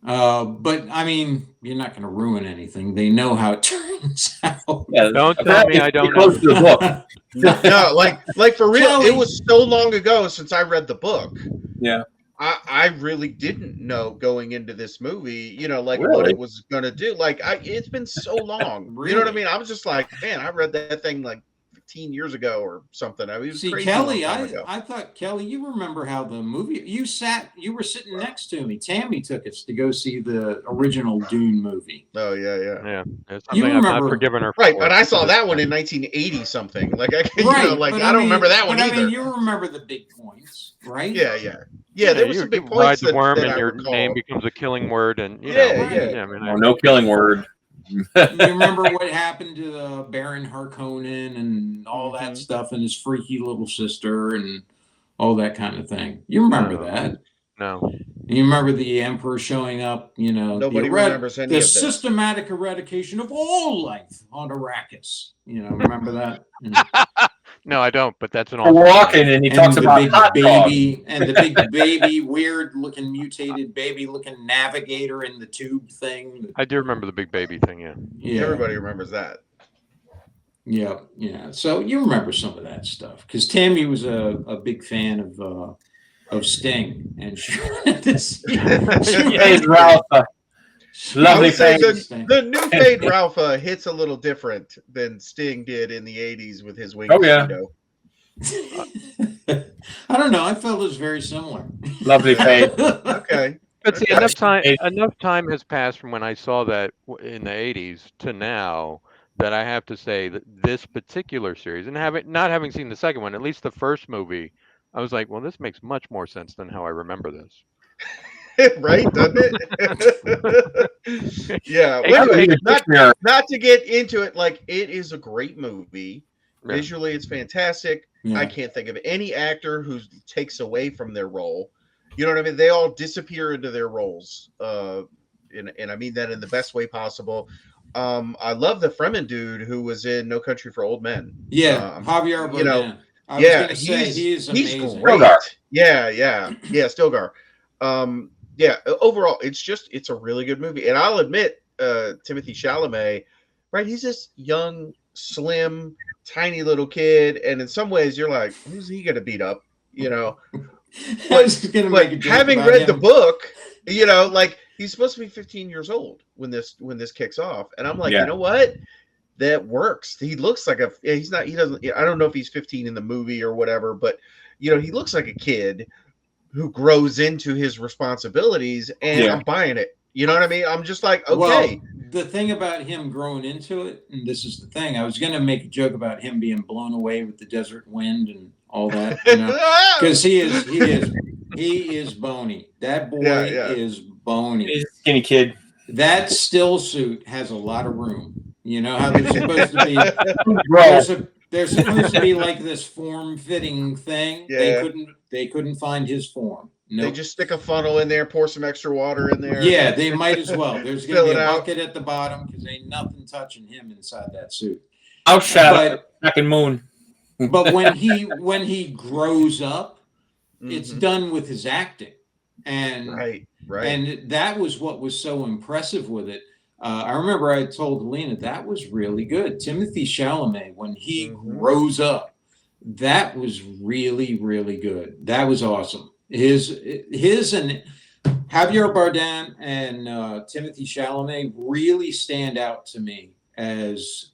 But I mean, you're not going to ruin anything. They know how it turns out. Yeah, don't tell me I don't know. No, like for real, Kelly, it was so long ago since I read the book. Yeah. I really didn't know going into this movie, what it was going to do. It's been so long. Really? You know what I mean? I was just like, man, I read that thing like 15 years ago or something. I mean, it was See, crazy Kelly, long time ago. I thought, Kelly, you remember how the movie, you were sitting next to me. Tammy took us to go see the original Dune movie. Oh, yeah. Yeah, it's You something I've not remember- forgiven her Right, for. but I saw that one in 1980 something. Like, I But don't remember that one either. I mean, you remember the big points, right? Yeah. There was some big you ride points the that, worm that and I your recall. name becomes a killing word, and you Yeah, know, yeah. I mean, Oh, no killing word. You remember what happened to the Baron Harkonnen and all that stuff, and his freaky little sister and all that kind of thing. You remember that? No. You remember the Emperor showing up? You know, Nobody remembers any the of this. systematic eradication of all life on Arrakis. You know, remember that? No, I don't. But that's an awesome. Walking, and he talks the about big hot dogs. baby, and the big baby, weird looking mutated baby looking navigator in the tube thing. I do remember the big baby thing. Yeah. Yeah. Everybody remembers that. Yeah. So you remember some of that stuff because Tammy was a big fan of Sting, and she wanted to see. Hey, Ralph. I Lovely would say face. the new Fade Ralph hits a little different than Sting did in the 80s with his wing. Oh, yeah. I don't know. I felt it was very similar. Lovely face. Okay. But see, Okay. enough time has passed from when I saw that in the 80s to now that I have to say that this particular series, and not having seen the second one, at least the first movie, I was like, well, this makes much more sense than how I remember this. Right, doesn't it? Yeah. Not to get into it, like, it is a great movie. Yeah. Visually, it's fantastic. Yeah. I can't think of any actor who takes away from their role. You know what I mean? They all disappear into their roles. And I mean that in the best way possible. I love the Fremen dude who was in No Country for Old Men. Yeah, Javier Bardem. You know, I was gonna say he's amazing. He's great. Yeah, Stilgar. Overall, it's a really good movie. And I'll admit, Timothée Chalamet, right? He's this young, slim, tiny little kid, and in some ways, you're like, who's he gonna beat up? You know. But having read the book, you know, like, he's supposed to be 15 years old when this kicks off, and I'm like, you know what? That works. He looks like I don't know if he's 15 in the movie or whatever, but you know, he looks like a kid who grows into his responsibilities, and I'm buying it. You know what I mean? I'm just like, okay. Well, the thing about him growing into it, and this is the thing, I was going to make a joke about him being blown away with the desert wind and all that, you know, because he is bony. That boy is bony. He's a skinny kid. That still suit has a lot of room. You know how they're supposed to be. They're supposed to be like this form-fitting thing. Yeah. They couldn't find his form. Nope. They just stick a funnel in there, pour some extra water in there. Yeah, they might as well. There's going to be a out. bucket at the bottom because ain't nothing touching him inside that suit. Outshadow back in Moon. But when he grows up, it's done with his acting, and right. And that was what was so impressive with it. I remember I told Lena that was really good. Timothée Chalamet, when he grows up, that was really, really good. That was awesome. His and Javier Bardem and Timothée Chalamet really stand out to me as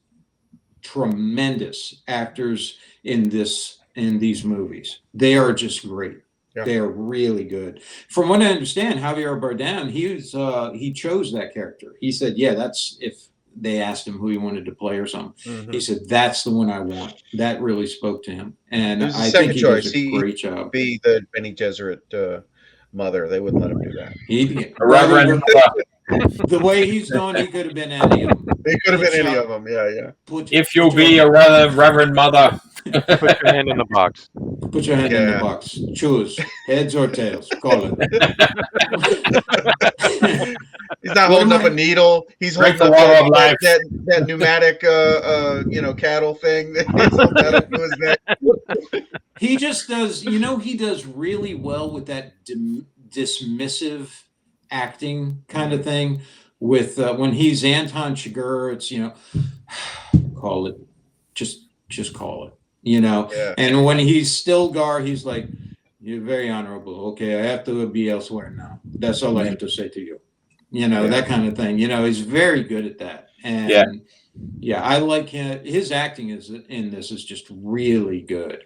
tremendous actors in these movies. They are just great. Yeah. They are really good. From what I understand, Javier Bardem, he chose that character. He said, "Yeah, that's if they asked him who he wanted to play or something." He said, "That's the one I want." That really spoke to him, and I think he does a great job. Be the Bene Gesserit mother. They wouldn't let him do that. Reverend. The way he's going, he could have been any of them. He could have been any of them. Yeah. If you be a reverend mother. Put your hand in the box. Put your hand in the box. Choose heads or tails. Call it. He's not holding up a needle. He's holding up that pneumatic, cattle thing. He just does. You know, he does really well with that dismissive acting kind of thing. With when he's Anton Chigurh, it's call it. Just call it. And when he's Stilgar, he's like, "You're very honorable. Okay, I have to be elsewhere now. That's all I have to say to you." That kind of thing. He's very good at that. And Yeah, I like his acting in this is just really good,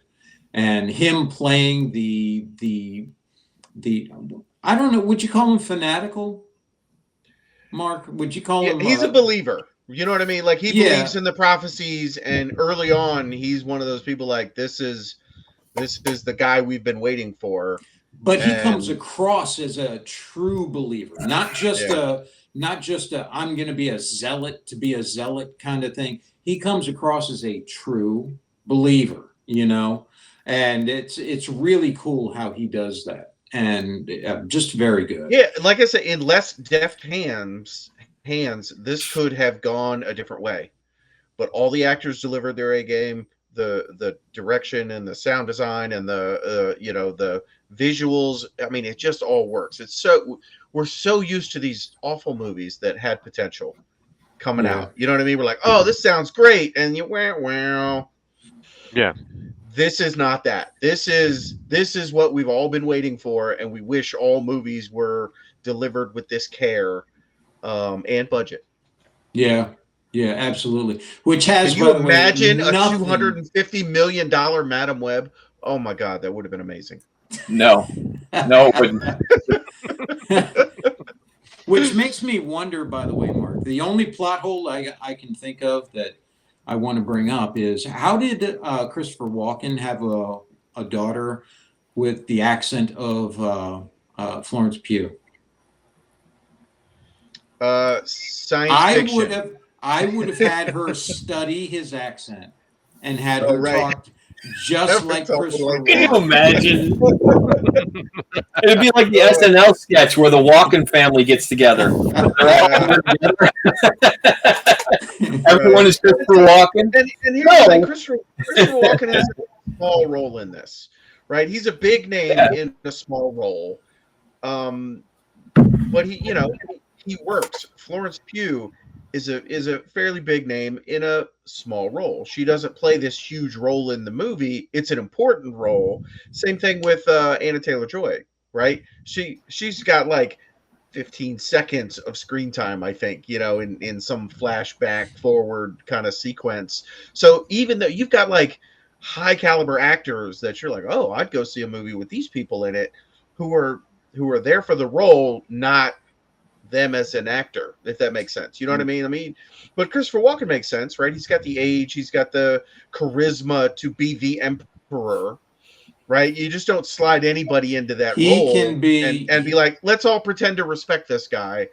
and him playing the I don't know, would you call him fanatical, Mark? Would you call him? He's a believer. You know what I mean? Like he Yeah. believes in the prophecies, and early on, he's one of those people like this is the guy we've been waiting for. But he comes across as a true believer, not just a I'm going to be a zealot to be a zealot kind of thing. He comes across as a true believer, you know, and it's really cool how he does that, and just very good. Yeah, like I said, in less deft hands, this could have gone a different way, but all the actors delivered their A game. The direction and the sound design and the the visuals. I mean, it just all works. We're so used to these awful movies that had potential coming out. You know what I mean? We're like, oh, this sounds great, and you wow. Yeah. This is not that. This is what we've all been waiting for, and we wish all movies were delivered with this care and budget. Yeah. Yeah, absolutely. Which has, can you imagine a nothing... $250 million Madam Web? Oh my God, that would have been amazing. No, it wouldn't. Which makes me wonder, by the way, Mark, the only plot hole I can think of that I want to bring up is how did Christopher Walken have a daughter with the accent of Florence Pugh? Science fiction. I would have had her study his accent and had her talk just like Christopher Walken. Can you imagine? It'd be like the SNL sketch where the Walken family gets together. Everyone is Christopher Walken. And here's the thing, Christopher Walken has a small role in this, right? He's a big name in a small role. But he works. Florence Pugh is a fairly big name in a small role. She doesn't play this huge role in the movie. It's an important role. Same thing with Anna Taylor-Joy, right? She's got like 15 seconds of screen time, I think, in some flashback forward kind of sequence. So even though you've got like high caliber actors that you're like, oh, I'd go see a movie with these people in it who are there for the role, not them as an actor, if that makes sense. You know what I mean? But Christopher Walken makes sense, right? He's got the age, he's got the charisma to be the emperor, right? You just don't slide anybody into that role and be like, let's all pretend to respect this guy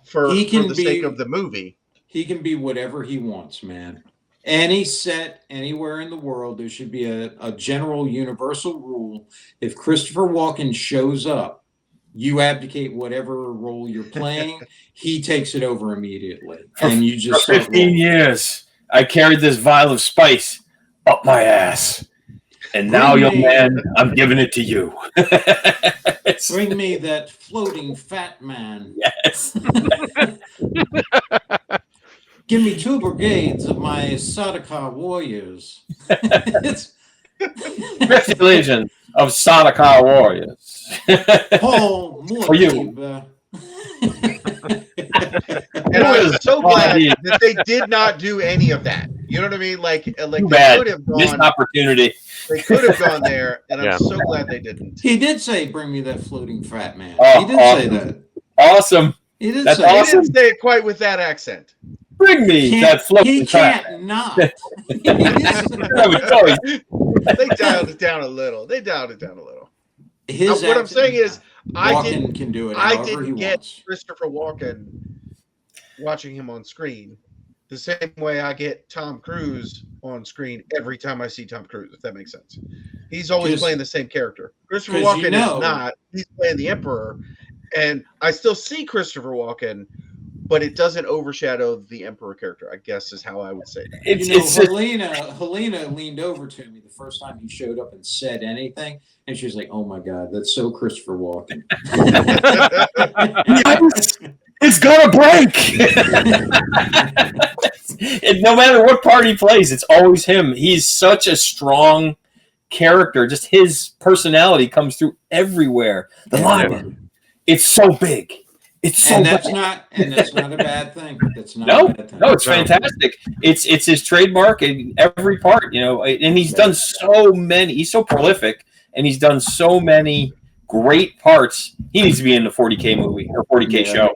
for the sake of the movie. He can be whatever he wants, man. Any set, anywhere in the world, there should be a general universal rule. If Christopher Walken shows up, you abdicate whatever role you're playing, he takes it over immediately. And you just for 15 years, I carried this vial of spice up my ass. And now, young man, I'm giving it to you. Bring me that floating fat man. Yes. Give me 2 brigades of my Sardaukar warriors. Legion of Sardaukar warriors. Paul Moore. For you. And I'm so glad that they did not do any of that. You know what I mean? Like they could have gone. Missed opportunity. They could have gone there, and I'm so glad they didn't. He did say, "Bring me that floating fat man." Oh, he did say that. Awesome. He did That's say. awesome. He didn't say it quite with that accent. Bring me that floating fat. He can't not. They dialed it down a little. What I'm saying is, I didn't get Christopher Walken watching him on screen the same way I get Tom Cruise on screen every time I see Tom Cruise, if that makes sense. He's always playing the same character. Christopher Walken is not. He's playing the Emperor, and I still see Christopher Walken, but it doesn't overshadow the Emperor character, I guess is how I would say that. Helena leaned over to me the first time he showed up and said anything, and she was like, "Oh my God, that's so Christopher Walken." Yes, it's gonna break. And no matter what part he plays, it's always him. He's such a strong character. Just his personality comes through everywhere. The line, it's so big. It's so And bad. that's not a bad thing. That's not No, a bad thing. no, it's fantastic. It's his trademark in every part, you know. And he's done so many. He's so prolific, and he's done so many great parts. He needs to be in the 40K movie or 40K show.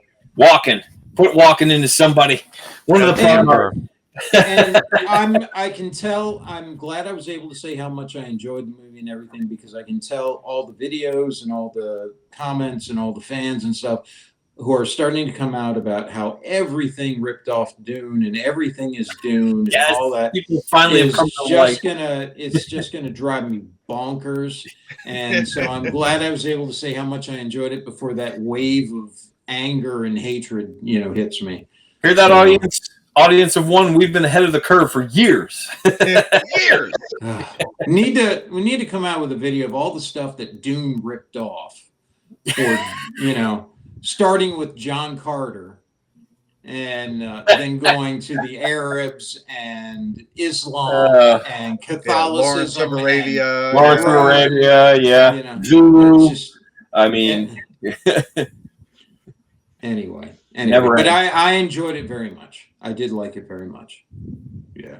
Put Walken into somebody. One of the primary. And I can tell. I'm glad I was able to say how much I enjoyed the movie and everything, because I can tell all the videos and all the comments and all the fans and stuff who are starting to come out about how everything ripped off Dune and everything is Dune and all that. People finally have come to life. It's just gonna drive me bonkers. And so I'm glad I was able to say how much I enjoyed it before that wave of anger and hatred, hits me. Hear that, audience of one? We've been ahead of the curve for years. Years. We need to come out with a video of all the stuff that Dune ripped off, or starting with John Carter, and then going to the Arabs and Islam and Catholicism, Lawrence of Arabia, Zulu. Anyway, but I enjoyed it very much. I did like it very much. Yeah.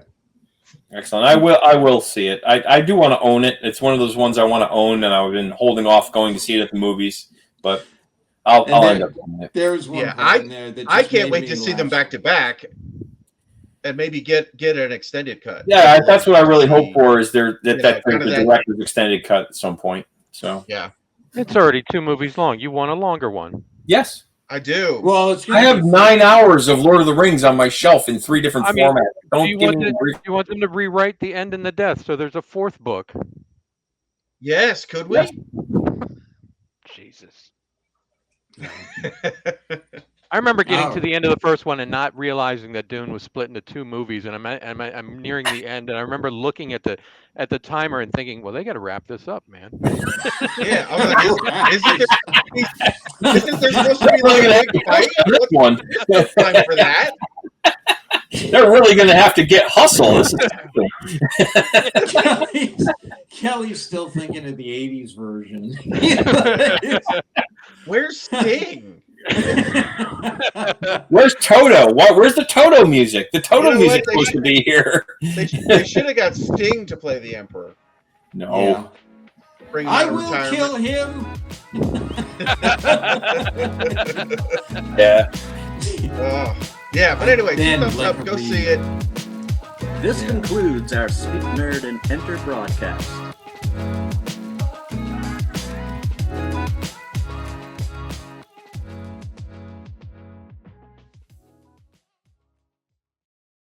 Excellent. I will see it. I do want to own it. It's one of those ones I want to own, and I've been holding off going to see it at the movies, but I'll end up owning it. There's one in there that I can't wait to see them back to back, and maybe get an extended cut. Yeah, that's what I really hope for, is the director's extended cut at some point. So yeah, it's already 2 movies long. You want a longer one? Yes, I do. Well, I have 9 hours of Lord of the Rings on my shelf in 3 different formats. Do you want them to rewrite the end and the death so there's a 4th book? Yes, could we? Yes. Jesus. I remember getting to the end of the first one and not realizing that Dune was split into 2 movies, and I'm nearing the end, and I remember looking at the timer and thinking, well, they got to wrap this up, man. Yeah, I was like, isn't there supposed to be like a big fight? One time for that? They're really going to have to get hustle. Kelly's still thinking of the 80s version. Where's Sting? Where's Toto? Where's the Toto music? The Toto music's supposed to be here. They should have got Sting to play the Emperor. No. Yeah. I will kill him. Yeah. Yeah, but anyway, thumbs up. Go see it. This concludes our Speak Nerd and Enter broadcast.